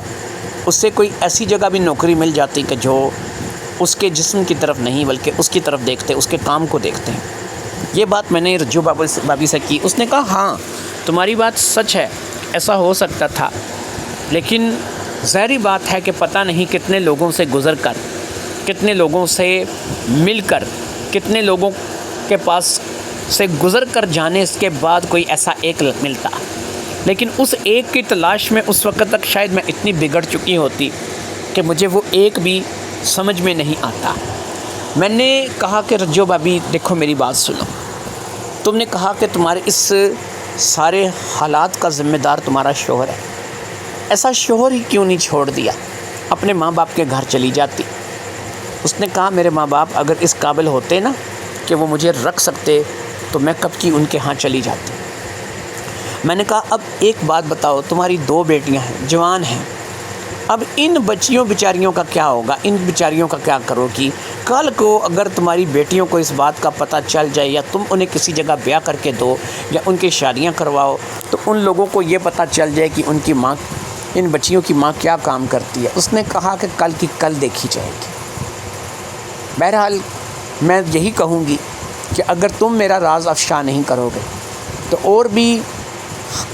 اس سے کوئی ایسی جگہ بھی نوکری مل جاتی کہ جو اس کے جسم کی طرف نہیں بلکہ اس کی طرف دیکھتے، اس کے کام کو دیکھتے ہیں۔ یہ بات میں نے رجو بھابی سے کی۔ اس نے کہا ہاں تمہاری بات سچ ہے، ایسا ہو سکتا تھا، لیکن ظاہری بات ہے کہ پتہ نہیں کتنے لوگوں سے گزر کر، کتنے لوگوں سے مل کر، کتنے لوگوں کے پاس سے گزر کر جانے کے بعد کوئی ایسا ایک ملتا، لیکن اس ایک کی تلاش میں اس وقت تک شاید میں اتنی بگڑ چکی ہوتی کہ مجھے وہ ایک بھی سمجھ میں نہیں آتا۔ میں نے کہا کہ رجو بھابی دیکھو میری بات سنو، تم نے کہا کہ تمہارے اس سارے حالات کا ذمہ دار تمہارا شوہر ہے، ایسا شوہر ہی کیوں نہیں چھوڑ دیا، اپنے ماں باپ کے گھر چلی جاتی۔ اس نے کہا میرے ماں باپ اگر اس قابل ہوتے نا کہ وہ مجھے رکھ سکتے تو میں کب کی ان کے ہاں چلی جاتی۔ میں نے کہا اب ایک بات بتاؤ، تمہاری 2 بیٹیاں ہیں، جوان ہیں، اب ان بچیوں بیچاریوں کا کیا ہوگا، ان بیچاریوں کا کیا کرو گی؟ کل کو اگر تمہاری بیٹیوں کو اس بات کا پتہ چل جائے یا تم انہیں کسی جگہ بیاہ کر کے دو یا ان کی شادیاں کرواؤ تو ان لوگوں کو یہ پتہ چل جائے کہ ان کی ماں، ان بچیوں کی ماں کیا کام کرتی ہے۔ اس نے کہا کہ کل کی کل دیکھی جائے گی۔ بہرحال میں یہی کہوں گی کہ اگر تم میرا راز افشا نہیں کرو گے تو اور بھی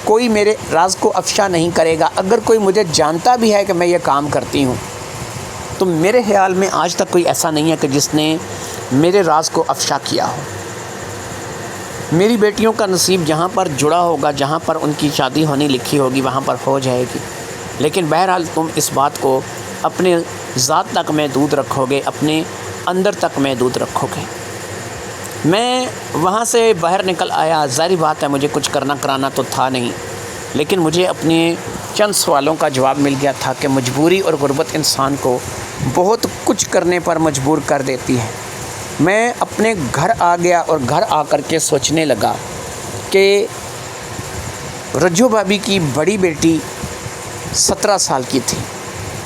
کوئی میرے راز کو افشا نہیں کرے گا۔ اگر کوئی مجھے جانتا بھی ہے کہ میں یہ کام کرتی ہوں تو میرے خیال میں آج تک کوئی ایسا نہیں ہے کہ جس نے میرے راز کو افشا کیا ہو۔ میری بیٹیوں کا نصیب جہاں پر جڑا ہوگا، جہاں پر ان کی شادی ہونی لکھی ہوگی، وہاں پر ہو جائے گی، لیکن بہرحال تم اس بات کو اپنے ذات تک محدود رکھو گے، اپنے اندر تک محدود رکھو گے۔ میں وہاں سے باہر نکل آیا، ظاہری بات ہے مجھے کچھ کرنا کرانا تو تھا نہیں، لیکن مجھے اپنے چند سوالوں کا جواب مل گیا تھا کہ مجبوری اور غربت انسان کو بہت کچھ کرنے پر مجبور کر دیتی ہے۔ میں اپنے گھر آ گیا اور گھر آ کر کے سوچنے لگا کہ رجو بھابی کی بڑی بیٹی 17 سال کی تھی،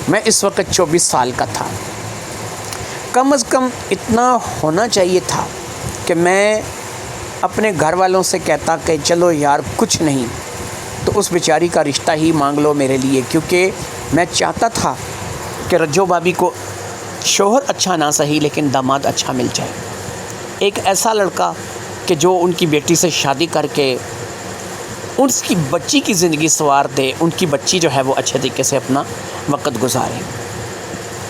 میں اس وقت 24 سال کا تھا۔ کم از کم اتنا ہونا چاہیے تھا کہ میں اپنے گھر والوں سے کہتا کہ چلو یار کچھ نہیں تو اس بیچاری کا رشتہ ہی مانگ لو میرے لیے، کیونکہ میں چاہتا تھا کہ رجو بھابی کو شوہر اچھا نہ صحیح لیکن داماد اچھا مل جائے، ایک ایسا لڑکا کہ جو ان کی بیٹی سے شادی کر کے اس کی بچی کی زندگی سنوار دے، ان کی بچی جو ہے وہ اچھے طریقے سے اپنا وقت گزارے۔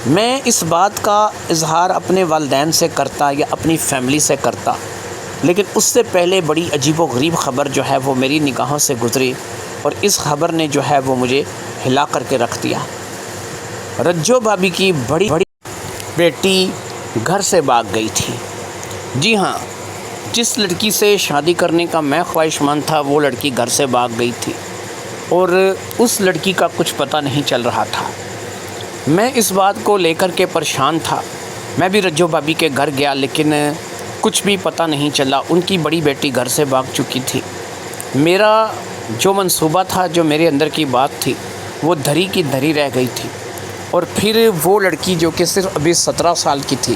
میں اس بات کا اظہار اپنے والدین سے کرتا یا اپنی فیملی سے کرتا، لیکن اس سے پہلے بڑی عجیب و غریب خبر جو ہے وہ میری نگاہوں سے گزری، اور اس خبر نے جو ہے وہ مجھے ہلا کر کے رکھ دیا۔ رجو بھابی کی بڑی بیٹی گھر سے بھاگ گئی تھی۔ جی ہاں، جس لڑکی سے شادی کرنے کا میں خواہش مند تھا وہ لڑکی گھر سے بھاگ گئی تھی، اور اس لڑکی کا کچھ پتہ نہیں چل رہا تھا۔ میں اس بات کو لے کر کے پریشان تھا۔ میں بھی رجو بھابی کے گھر گیا، لیکن کچھ بھی پتہ نہیں چلا، ان کی بڑی بیٹی گھر سے بھاگ چکی تھی۔ میرا جو منصوبہ تھا، جو میرے اندر کی بات تھی، وہ دھری کی دھری رہ گئی تھی، اور پھر وہ لڑکی جو کہ صرف ابھی 17 سال کی تھی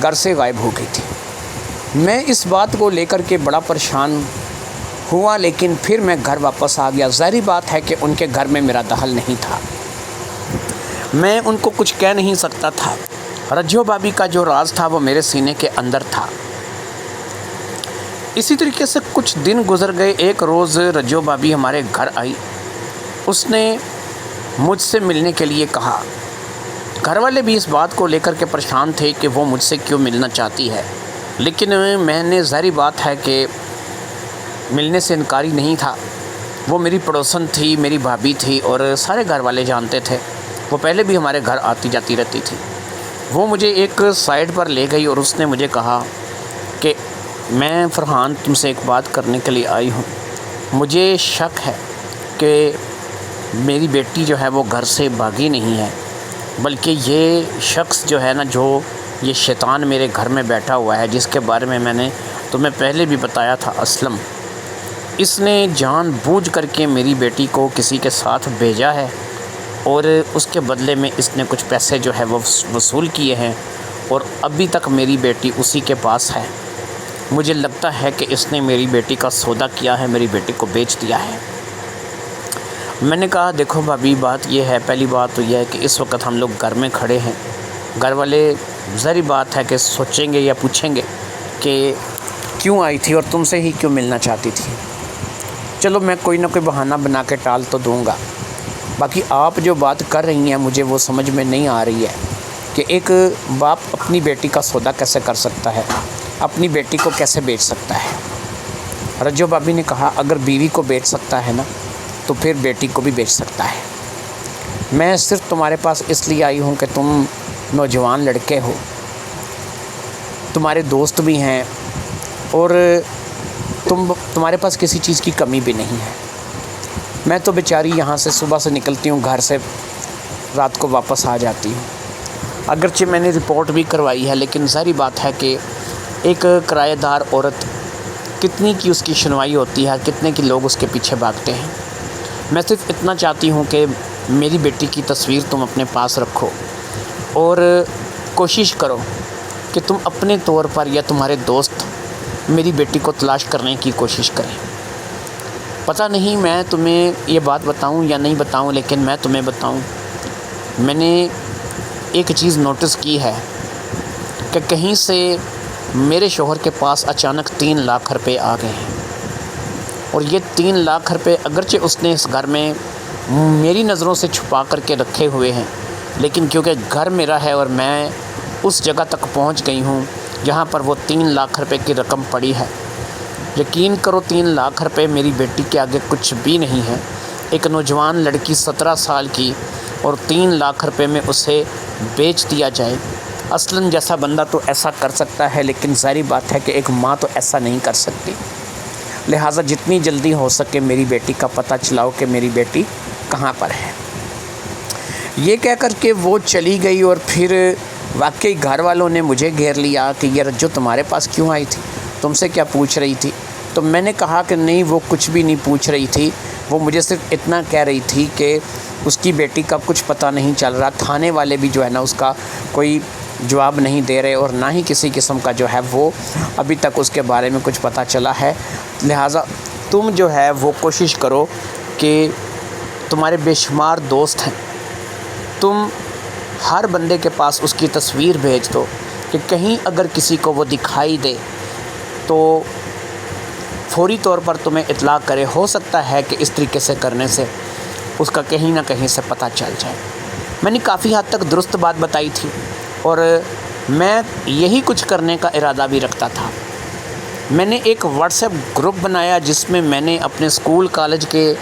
گھر سے غائب ہو گئی تھی۔ میں اس بات کو لے کر کے بڑا پریشان ہوا، لیکن پھر میں گھر واپس آ گیا۔ ظاہری بات ہے کہ ان کے گھر میں میرا دخل نہیں تھا، میں ان کو کچھ کہہ نہیں سکتا تھا۔ رجو بھابی کا جو راز تھا وہ میرے سینے کے اندر تھا۔ اسی طریقے سے کچھ دن گزر گئے۔ ایک روز رجو بھابی ہمارے گھر آئی، اس نے مجھ سے ملنے کے لیے کہا۔ گھر والے بھی اس بات کو لے کر کے پریشان تھے کہ وہ مجھ سے کیوں ملنا چاہتی ہے، لیکن میں نے ظاہری بات ہے کہ ملنے سے انکاری نہیں تھا۔ وہ میری پڑوسن تھی، میری بھابھی تھی، اور سارے گھر والے جانتے تھے، وہ پہلے بھی ہمارے گھر آتی جاتی رہتی تھی۔ وہ مجھے ایک سائڈ پر لے گئی اور اس نے مجھے کہا کہ میں فرحان تم سے ایک بات کرنے کے لیے آئی ہوں، مجھے شک ہے کہ میری بیٹی جو ہے وہ گھر سے بھاگی نہیں ہے، بلکہ یہ شخص جو ہے نا، جو یہ شیطان میرے گھر میں بیٹھا ہوا ہے، جس کے بارے میں نے تمہیں پہلے بھی بتایا تھا، اسلم، اس نے جان بوجھ کر کے میری بیٹی کو کسی کے ساتھ بھیجا ہے، اور اس کے بدلے میں اس نے کچھ پیسے جو ہے وہ وصول کیے ہیں، اور ابھی تک میری بیٹی اسی کے پاس ہے۔ مجھے لگتا ہے کہ اس نے میری بیٹی کا سودا کیا ہے، میری بیٹی کو بیچ دیا ہے۔ میں نے کہا دیکھو بھابھی، بات یہ ہے، پہلی بات تو یہ ہے کہ اس وقت ہم لوگ گھر میں کھڑے ہیں، گھر والے ظاہری بات ہے کہ سوچیں گے یا پوچھیں گے کہ کیوں آئی تھی اور تم سے ہی کیوں ملنا چاہتی تھی۔ چلو میں کوئی نہ کوئی بہانہ بنا کے ٹال تو دوں گا، باقی آپ جو بات کر رہی ہیں مجھے وہ سمجھ میں نہیں آ رہی ہے کہ ایک باپ اپنی بیٹی کا سودا کیسے کر سکتا ہے، اپنی بیٹی کو کیسے بیچ سکتا ہے۔ رجو بھابی نے کہا اگر بیوی کو بیچ سکتا ہے نا تو پھر بیٹی کو بھی بیچ سکتا ہے۔ میں صرف تمہارے پاس اس لیے آئی ہوں کہ تم نوجوان لڑکے ہو، تمہارے دوست بھی ہیں، اور تمہارے پاس کسی چیز کی کمی بھی نہیں ہے۔ میں تو بیچاری یہاں سے صبح سے نکلتی ہوں گھر سے، رات کو واپس آ جاتی ہوں۔ اگرچہ میں نے رپورٹ بھی کروائی ہے، لیکن ظاہری بات ہے کہ ایک کرایہ دار عورت کتنی کی اس کی سنوائی ہوتی ہے، کتنے کی لوگ اس کے پیچھے بھاگتے ہیں۔ میں صرف اتنا چاہتی ہوں کہ میری بیٹی کی تصویر تم اپنے پاس رکھو، اور کوشش کرو کہ تم اپنے طور پر یا تمہارے دوست میری بیٹی کو تلاش کرنے کی کوشش کریں۔ پتہ نہیں میں تمہیں یہ بات بتاؤں یا نہیں بتاؤں، لیکن میں تمہیں بتاؤں، میں نے ایک چیز نوٹس کی ہے کہ کہیں سے میرے شوہر کے پاس اچانک 3 لاکھ روپے آ گئے ہیں، اور یہ 3 لاکھ روپے اگرچہ اس نے اس گھر میں میری نظروں سے چھپا کر کے رکھے ہوئے ہیں، لیکن کیونکہ گھر میرا ہے اور میں اس جگہ تک پہنچ گئی ہوں جہاں پر وہ 3 لاکھ روپے کی رقم پڑی ہے۔ یقین کرو 3 لاکھ روپے میری بیٹی کے آگے کچھ بھی نہیں ہے۔ ایک نوجوان لڑکی 17 سال کی اور 3 لاکھ روپے میں اسے بیچ دیا جائے۔ اصلاً جیسا بندہ تو ایسا کر سکتا ہے، لیکن ظاہری بات ہے کہ ایک ماں تو ایسا نہیں کر سکتی۔ لہٰذا جتنی جلدی ہو سکے میری بیٹی کا پتہ چلاؤ کہ میری بیٹی کہاں پر ہے۔ یہ کہہ کر کے وہ چلی گئی اور پھر واقعی گھر والوں نے مجھے گھیر لیا کہ یہ رجو تمہارے پاس کیوں آئی تھی، تم سے کیا پوچھ رہی تھی؟ تو میں نے کہا کہ نہیں، وہ کچھ بھی نہیں پوچھ رہی تھی، وہ مجھے صرف اتنا کہہ رہی تھی کہ اس کی بیٹی کا کچھ پتہ نہیں چل رہا۔ تھانے والے بھی جو ہے نا اس کا کوئی جواب نہیں دے رہے اور نہ ہی کسی قسم کا جو ہے وہ ابھی تک اس کے بارے میں کچھ پتہ چلا ہے۔ لہٰذا تم جو ہے وہ کوشش کرو کہ تمہارے بے شمار دوست ہیں، تم ہر بندے کے پاس اس کی تصویر بھیج دو کہ کہیں اگر کسی کو وہ دکھائی دے تو فوری طور پر تمہیں اطلاع کرے۔ ہو سکتا ہے کہ اس طریقے سے کرنے سے اس کا کہیں نہ کہیں سے پتہ چل جائے۔ میں نے کافی حد تک درست بات بتائی تھی اور میں یہی کچھ کرنے کا ارادہ بھی رکھتا تھا۔ میں نے ایک واٹس ایپ گروپ بنایا جس میں میں نے اپنے اسکول کالج کے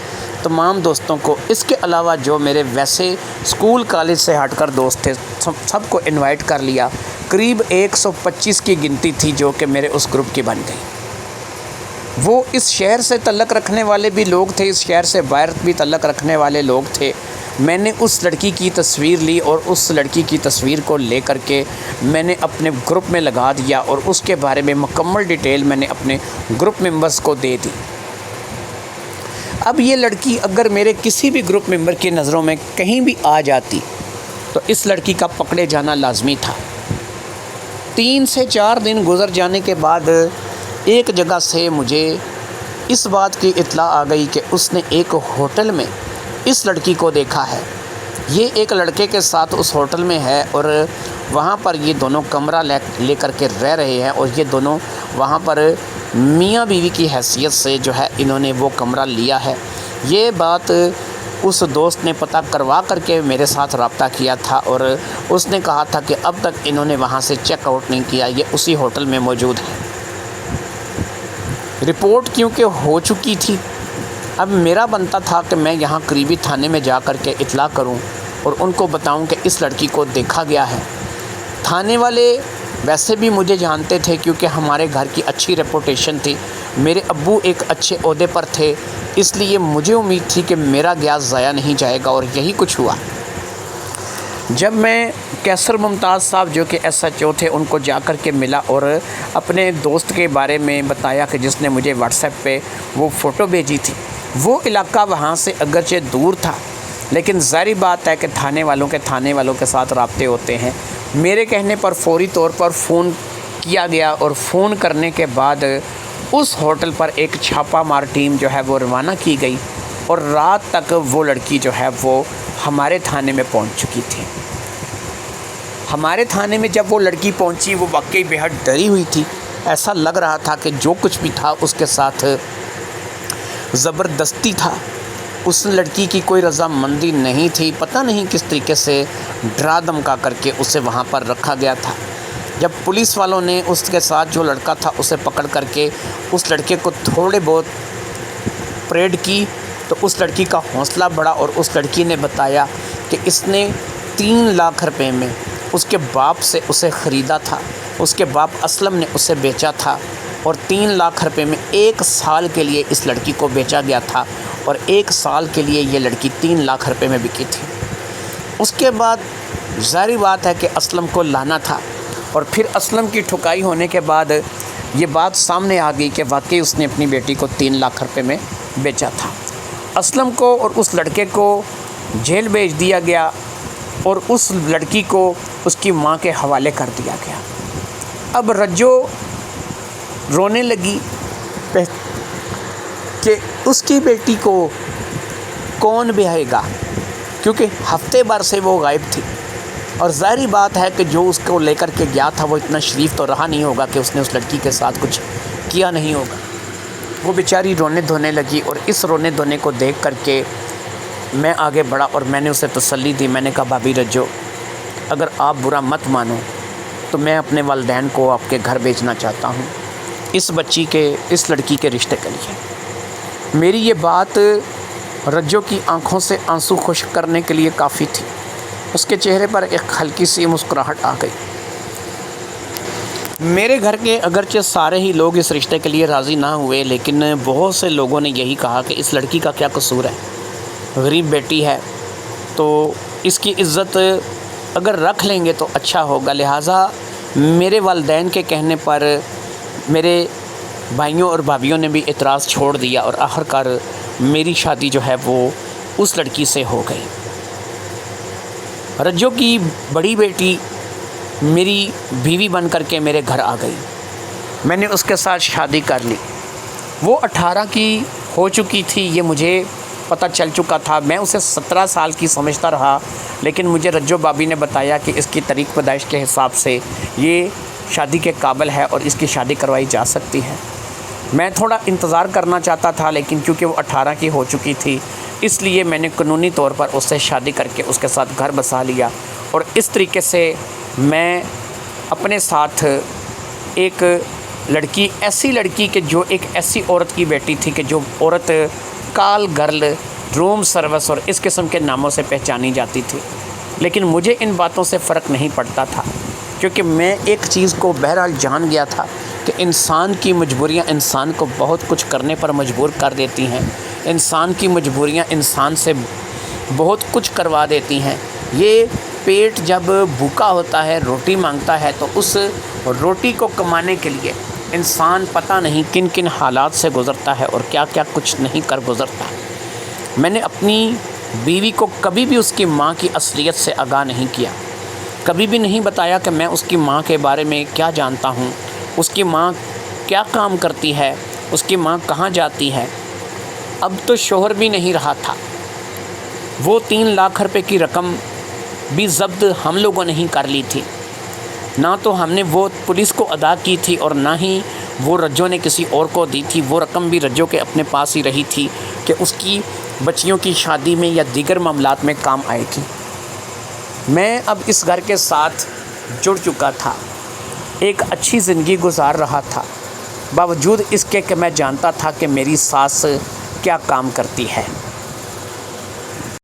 تمام دوستوں کو، اس کے علاوہ جو میرے ویسے اسکول کالج سے ہٹ کر دوست تھے، سب کو انوائٹ کر لیا۔ قریب 125 کی گنتی تھی جو کہ میرے اس گروپ کی بن گئی۔ وہ اس شہر سے تعلق رکھنے والے بھی لوگ تھے، اس شہر سے باہر بھی تعلق رکھنے والے لوگ تھے۔ میں نے اس لڑکی کی تصویر لی اور اس لڑکی کی تصویر کو لے کر کے میں نے اپنے گروپ میں لگا دیا اور اس کے بارے میں مکمل ڈیٹیل میں نے اپنے گروپ ممبرز کو دے دی۔ اب یہ لڑکی اگر میرے کسی بھی گروپ ممبر کی نظروں میں کہیں بھی آ جاتی تو اس لڑکی کا پکڑے جانا لازمی تھا۔ 3 سے 4 دن گزر جانے کے بعد ایک جگہ سے مجھے اس بات کی اطلاع آ گئی کہ اس نے ایک ہوٹل میں اس لڑکی کو دیکھا ہے۔ یہ ایک لڑکے کے ساتھ اس ہوٹل میں ہے اور وہاں پر یہ دونوں کمرہ لے کر کے رہ رہے ہیں اور یہ دونوں وہاں پر میاں بیوی کی حیثیت سے جو ہے انہوں نے وہ کمرہ لیا ہے۔ یہ بات اس دوست نے پتہ کروا کر کے میرے ساتھ رابطہ کیا تھا اور اس نے کہا تھا کہ اب تک انہوں نے وہاں سے چیک آؤٹ نہیں کیا، یہ اسی ہوٹل میں موجود ہے۔ رپورٹ کیونکہ ہو چکی تھی، اب میرا بنتا تھا کہ میں یہاں قریبی تھانے میں جا کر کے اطلاع کروں اور ان کو بتاؤں کہ اس لڑکی کو دیکھا گیا ہے۔ تھانے والے ویسے بھی مجھے جانتے تھے کیونکہ ہمارے گھر کی اچھی ریپوٹیشن تھی، میرے ابو ایک اچھے عہدے پر تھے، اس لیے مجھے امید تھی کہ میرا گیاس ضائع نہیں جائے گا اور یہی کچھ ہوا۔ جب میں کیسر ممتاز صاحب جو کہ SHO تھے ان کو جا کر کے ملا اور اپنے ایک دوست کے بارے میں بتایا کہ جس نے مجھے واٹس ایپ پہ وہ فوٹو بھیجی تھی، وہ علاقہ وہاں سے اگرچہ دور تھا لیکن ظاہری بات ہے کہ تھانے والوں کے ساتھ رابطے ہوتے ہیں۔ میرے کہنے پر فوری طور پر فون کیا گیا اور فون کرنے کے بعد اس ہوٹل پر ایک چھاپہ مار ٹیم جو ہے وہ روانہ کی گئی اور رات تک وہ لڑکی جو ہے وہ ہمارے تھانے میں پہنچ چکی تھی۔ ہمارے تھانے میں جب وہ لڑکی پہنچی وہ واقعی بے حد ڈری ہوئی تھی، ایسا لگ رہا تھا کہ جو کچھ بھی تھا اس کے ساتھ زبردستی تھا، اس لڑکی کی کوئی رضامندی نہیں تھی، پتہ نہیں کس طریقے سے ڈرا دھمکا کر کے اسے وہاں پر رکھا گیا تھا۔ جب پولیس والوں نے اس کے ساتھ جو لڑکا تھا اسے پکڑ کر کے اس لڑکے کو تھوڑے بہت پریڈ کی تو اس لڑکی کا حوصلہ بڑھا اور اس لڑکی نے بتایا کہ اس نے 3 لاکھ روپے میں اس کے باپ سے اسے خریدا تھا، اس کے باپ اسلم نے اسے بیچا تھا اور 3 لاکھ روپے میں 1 سال کے لیے اس لڑکی کو بیچا گیا تھا اور 1 سال کے لیے یہ لڑکی 3 لاکھ روپے میں بکی تھی۔ اس کے بعد ظاہری بات ہے کہ اسلم کو لانا تھا اور پھر اسلم کی ٹھکائی ہونے کے بعد یہ بات سامنے آ گئی کہ واقعی اس نے اپنی بیٹی کو 3 لاکھ روپے میں بیچا تھا۔ اسلم کو اور اس لڑکے کو جیل بھیج دیا گیا اور اس لڑکی کو اس کی ماں کے حوالے کر دیا گیا۔ اب رجو رونے لگی کہ اس کی بیٹی کو کون بیاہے گا، کیونکہ ہفتے بھر سے وہ غائب تھی اور ظاہری بات ہے کہ جو اس کو لے کر کے گیا تھا وہ اتنا شریف تو رہا نہیں ہوگا کہ اس نے اس لڑکی کے ساتھ کچھ کیا نہیں ہوگا۔ وہ بیچاری رونے دھونے لگی اور اس رونے دھونے کو دیکھ کر کے میں آگے بڑھا اور میں نے اسے تسلی دی. میں نے کہا بھابھی رجو اگر آپ برا مت مانو تو میں اپنے والدین کو آپ کے گھر بھیجنا چاہتا ہوں اس لڑکی کے رشتے کے لیے. میری یہ بات رجو کی آنکھوں سے آنسو خشک کرنے کے لیے کافی تھی. اس کے چہرے پر ایک ہلکی سی مسکراہٹ آ گئی. میرے گھر کے اگرچہ سارے ہی لوگ اس رشتے کے لیے راضی نہ ہوئے، لیکن بہت سے لوگوں نے یہی کہا کہ اس لڑکی کا کیا قصور ہے، غریب بیٹی ہے تو اس کی عزت اگر رکھ لیں گے تو اچھا ہوگا. لہٰذا میرے والدین کے کہنے پر میرے بھائیوں اور بھابھیوں نے بھی اعتراض چھوڑ دیا اور آخرکار میری شادی جو ہے وہ اس لڑکی سے ہو گئی. رجو کی بڑی بیٹی میری بیوی بن کر کے میرے گھر آ گئی. میں نے اس کے ساتھ شادی کر لی. وہ 18 کی ہو چکی تھی، یہ مجھے پتہ چل چکا تھا. میں اسے 17 سال کی سمجھتا رہا، لیکن مجھے رجو بابی نے بتایا کہ اس کی تاریخ پیدائش کے حساب سے یہ شادی کے قابل ہے اور اس کی شادی کروائی جا سکتی ہے. میں تھوڑا انتظار کرنا چاہتا تھا، لیکن چونکہ وہ 18 کی ہو چکی تھی اس لیے میں نے قانونی طور پر اس سے شادی کر کے اس کے ساتھ گھر بسا لیا. اور اس طریقے سے میں اپنے ساتھ ایک لڑکی، ایسی لڑکی کہ جو ایک ایسی عورت کی بیٹی تھی کہ جو عورت کال گرل، روم سروس اور اس قسم کے ناموں سے پہچانی جاتی تھی. لیکن مجھے ان باتوں سے فرق نہیں پڑتا تھا، کیونکہ میں ایک چیز کو بہرحال جان گیا تھا کہ انسان کی مجبوریاں انسان کو بہت کچھ کرنے پر مجبور کر دیتی ہیں. انسان کی مجبوریاں انسان سے بہت کچھ کروا دیتی ہیں. یہ پیٹ جب بھوکا ہوتا ہے، روٹی مانگتا ہے، تو اس روٹی کو کمانے کے لیے انسان پتہ نہیں کن کن حالات سے گزرتا ہے اور کیا کیا کچھ نہیں کر گزرتا. میں نے اپنی بیوی کو کبھی بھی اس کی ماں کی اصلیت سے آگاہ نہیں کیا، کبھی بھی نہیں بتایا کہ میں اس کی ماں کے بارے میں کیا جانتا ہوں، اس کی ماں کیا کام کرتی ہے، اس کی ماں کہاں جاتی ہے. اب تو شوہر بھی نہیں رہا تھا. وہ 3 لاکھ روپے کی رقم بھی ضبط ہم لوگوں نہیں کر لی تھی. نہ تو ہم نے وہ پولیس کو ادا کی تھی اور نہ ہی وہ رجو نے کسی اور کو دی تھی. وہ رقم بھی رجو کے اپنے پاس ہی رہی تھی کہ اس کی بچیوں کی شادی میں یا دیگر معاملات میں کام آئے گی. میں اب اس گھر کے ساتھ جڑ چکا تھا، ایک اچھی زندگی گزار رہا تھا، باوجود اس کے کہ میں جانتا تھا کہ میری ساس کیا کام کرتی ہے.